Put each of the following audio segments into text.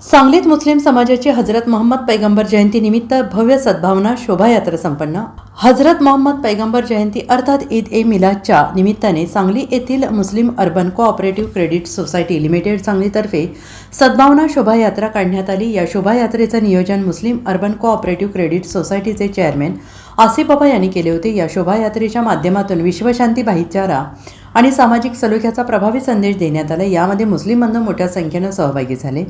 सांगलीत मुस्लिम समाजाची हजरत मोहम्मद पैगंबर जयंती निमित्त भव्य सद्भावना शोभायात्रा संपन्न। हजरत मोहम्मद पैगंबर जयंती अर्थात ईद ए मिलादच्या निमित्ताने सांगली येथील Muslim urban cooperative credit society limited सांगलीतर्फे सद्भावना शोभायात्रा काढण्यात आली। या शोभायात्रेचे नियोजन मुस्लिम अर्बन कोऑपरेटिव्ह क्रेडिट सोसायटीचे चेअरमॅन आसिफ बाबा यांनी केले होते। या शोभायात्रेच्या माध्यमातून विश्वशांती, भाईचारा आणि सामाजिक सलोख्याचा प्रभावी संदेश देण्यात आला। यामध्ये मुस्लिम बंधू मोठ्या संख्येने सहभागी झाले।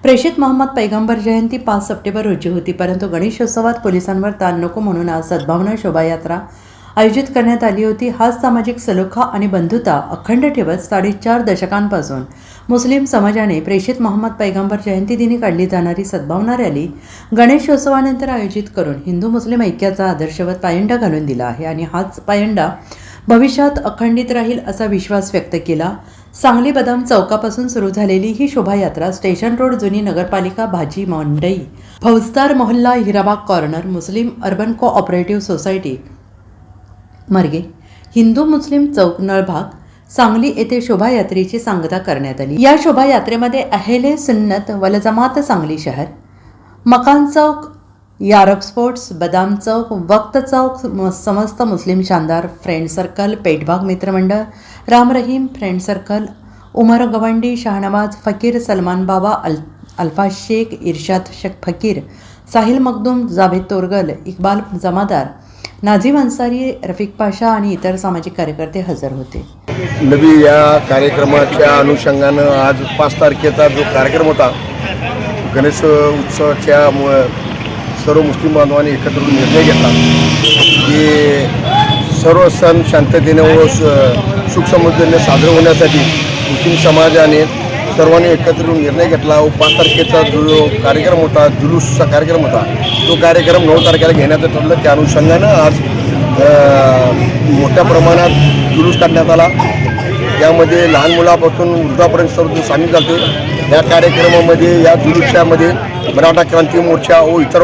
प्रेषित मोहम्मद पैगंबर जयंती 5 सप्टेंबर रोजी होती, परंतु गणेशोत्सवात पोलिसांवर ताण नको म्हणून आज सद्भावना शोभायात्रा आयोजित करण्यात आली होती। हाच सामाजिक सलोखा आणि बंधुता अखंड ठेवत 4.5 दशकांपासून मुस्लिम समाजाने प्रेषित मोहम्मद पैगंबर जयंती दिनी काढली जाणारी सद्भावना रॅली गणेशोत्सवानंतर आयोजित करून हिंदू मुस्लिम ऐक्याचा आदर्शवत पायंडा घालून दिला आहे आणि हाच पायंडा भविष्यात अखंडित राहील असा विश्वास व्यक्त केला। सांगली बदाम चौकापासून सुरू झालेली ही शोभायात्रा स्टेशन रोड, जुनी नगरपालिका भाजी मंडई, फौजदार मोहल्ला, हिराबाग कॉर्नर, मुस्लिम अर्बन कोऑपरेटिव्ह सोसायटी मार्गे हिंदू मुस्लिम चौक नळभाग सांगली येथे शोभायात्रेची सांगता करण्यात आली। या शोभायात्रेमध्ये अहेले सुन्नत वल जमात सांगली शहर, मकान चौक, यारब स्पोर्ट्स, बदाम चौक, वक्त चौक, समस्त मुस्लिम शानदार फ्रेंड सर्कल, पेटबाग मित्रमंडळ, राम रहीम फ्रेंड सर्कल, उमर गवंडी, शाहनवाज फकीर, सलमान बाबा, अल्फा शेख, इर्शाद शेख फकीर, साहिल मखदूम, जावेद तोरगल, इक्बाल जमादार, नाझीम अन्सारी, रफिक पाशा आणि इतर सामाजिक कार्यकर्ते हजर होते। नबी या कार्यक्रमाच्या अनुषंगानं आज 5 तारखेचा जो कार्यक्रम होता, गणेश उत्सवाच्या सर्व मुस्लिम बांधवांनी एकत्र निर्णय घेतला की सर्व सण शांततेने व सुखसमृद्धीने साजरे होण्यासाठी मुस्लिम समाजाने सर्वांनी एकत्र निर्णय घेतला व 5 तारखेचा जो कार्यक्रम होता, जुलूसचा कार्यक्रम होता, तो कार्यक्रम 9 तारखेला घेण्यात ठरलं। त्या अनुषंगानं आज मोठ्या प्रमाणात जुलूस काढण्यात आला। यामध्ये लहान मुलापासून वृद्धापर्यंत सर्व सामील झाले। या कार्यक्रमामध्ये, या जुलूसामध्ये मराठा क्रांती मोर्चा व इतर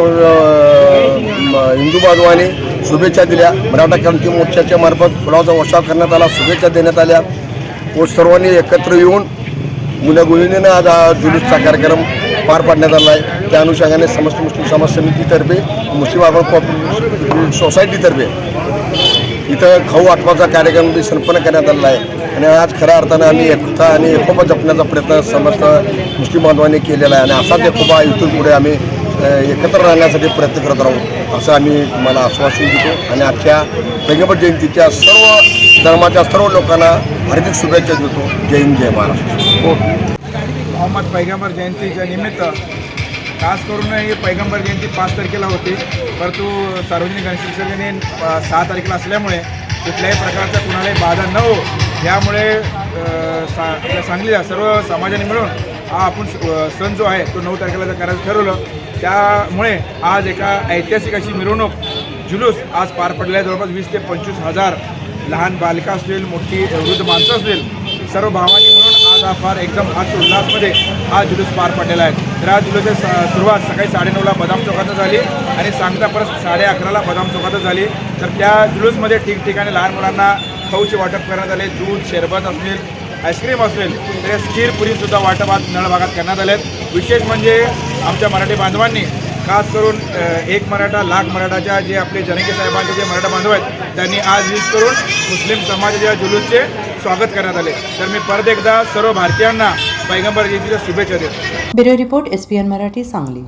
हिंदू बांधवांनी शुभेच्छा दिल्या। मराठा क्रांती मोर्चाच्या मार्फत फुलाचा वर्षाव करण्यात आला, शुभेच्छा देण्यात आल्या व सर्वांनी एकत्र येऊन गुण्यागोविंदाने आज हा जुलूसचा कार्यक्रम पार पाडण्यात आला आहे। त्या अनुषंगाने समस्त मुस्लिम समाज समितीतर्फे, मुस्लिम अर्बन कोऑपरेटिव्ह सोसायटीतर्फे इथं खाऊ वाटपाचा कार्यक्रम संपन्न करण्यात आलेला आहे आणि आज खऱ्या अर्थानं आम्ही एकता आणि एकोपा जपण्याचा प्रयत्न समस्त मुस्लिम बांधवांनी केलेला आहे आणि असाच एकोपा इथून पुढे आम्ही एकत्र राहण्यासाठी प्रयत्न करत राहू असं आम्ही तुम्हाला आश्वासन देतो आणि आजच्या पैगंबर जयंतीच्या सर्व धर्माच्या सर्व लोकांना हार्दिक शुभेच्छा देतो। जय हिंद, जय महाराष्ट्र। मोहम्मद पैगंबर जयंतीच्या निमित्त खास करून ही पैगंबर जयंती 5 तारखेला होती, परंतु सार्वजनिक गणेश विसर्जन 6 तारखेला असल्यामुळे कुठल्याही प्रकारचा कुणालाही बाधा न हो यामुळे आपल्या सांगलीला सर्व समाजाने मिळून हा आपण सण जो आहे तो 9 तारखेला करायचं ठरवलं। त्यामुळे आज एका ऐतिहासिक अशी मिरवणूक जुलूस आज पार पडल्या। जवळपास 20 ते 25 हजार लहान बालिका असतील, मोठी वृद्ध माणसं असतील, सर्व भावांनी मिळून आज हा फार एकदम हर्ष उल्हासमध्ये हा जुलूस पार पडलेला आहे। तर हा जुलूसची सुरुवात सकाळी 9:30ला बदाम चौकातून झाली आणि सांगता परत 11:30ला बदाम चौकातून झाली। तर त्या जुलूसमध्ये ठिकठिकाणी लहान मुलांना खाऊचे वाटप करण्यात आले, दूध, शरबत असेल, आईस्क्रीम असेल, तर खीर पुरीसुद्धा वाटप आज नळ भागात करण्यात आले। विशेष म्हणजे आमच्या मराठी बांधवांनी खास करून एक मराठा लाख मराठाच्या जे आपले जनेके साहेबांचे जे मराठा बांधव आहेत त्यांनी आज वीज करून मुस्लिम समाजाच्या जुलूसचे स्वागत करण्यात आले। तर मी परत एकदा सर्व भारतीयांना पैगंबर जयंतीच्या शुभेच्छा देतो। Bureau report, SPN Marathi, Sangli.